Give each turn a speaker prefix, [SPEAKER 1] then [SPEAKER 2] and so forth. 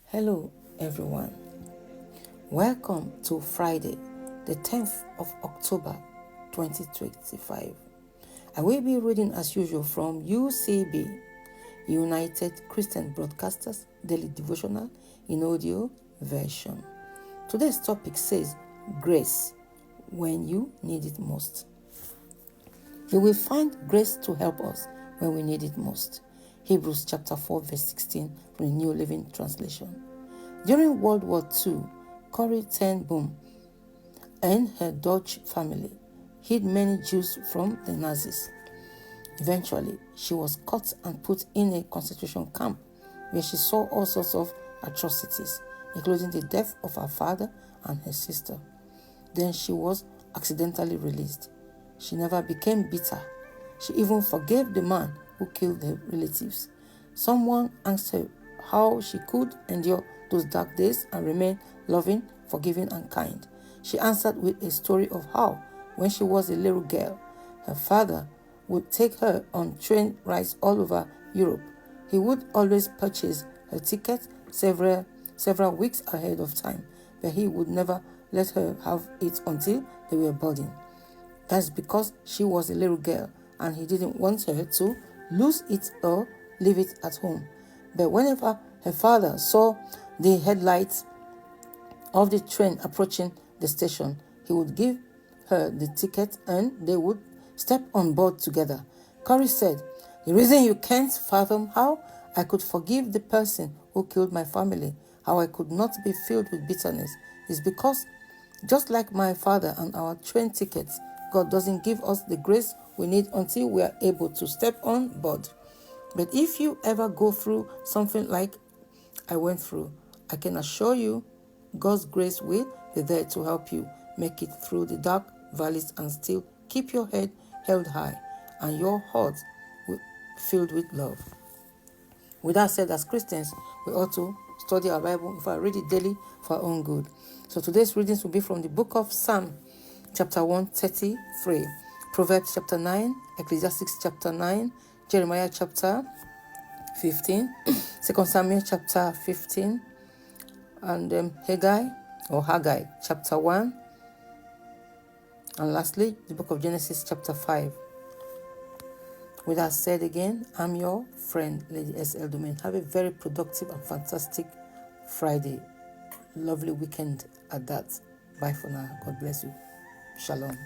[SPEAKER 1] Hello, everyone. Welcome to Friday, the 10th of October 2025. I will be reading as usual from UCB, United Christian Broadcasters Daily Devotional in audio version. Today's topic says, Grace when you need it most. You will find grace to help us when we need it most. Hebrews chapter 4 verse 16 from the New Living Translation. During World War II, Corrie ten Boom and her Dutch family hid many Jews from the Nazis. Eventually, she was caught and put in a concentration camp where she saw all sorts of atrocities, including the death of her father and her sister. Then she was accidentally released. She never became bitter. She even forgave the man who killed her relatives. Someone asked her how she could endure those dark days and remain loving, forgiving, and kind. She answered with a story of how, when she was a little girl, her father would take her on train rides all over Europe. He would always purchase her ticket several weeks ahead of time, but he would never let her have it until they were boarding. That's because she was a little girl and he didn't want her to lose it or leave it at home. But whenever her father saw the headlights of the train approaching the station, he would give her the ticket and they would step on board together. Corrie said, "The reason you can't fathom how I could forgive the person who killed my family, how I could not be filled with bitterness, is because just like my father and our train tickets, God doesn't give us the grace we need until we are able to step on board. But if you ever go through something like I went through, I can assure you God's grace will be there to help you make it through the dark valleys and still keep your head held high and your heart filled with love." With that said, as Christians, we ought to study our Bible, if I read it daily, for our own good. So today's readings will be from the book of Psalm, chapter 133, Proverbs chapter 9, Ecclesiastes chapter 9, Jeremiah chapter 15, 2 Samuel chapter 15, and Haggai chapter 1, and lastly, the book of Genesis chapter 5. With that said again, I'm your friend, Lady S.L. Domain. Have a very productive and fantastic Friday. Lovely weekend at that. Bye for now. God bless you. Shalom.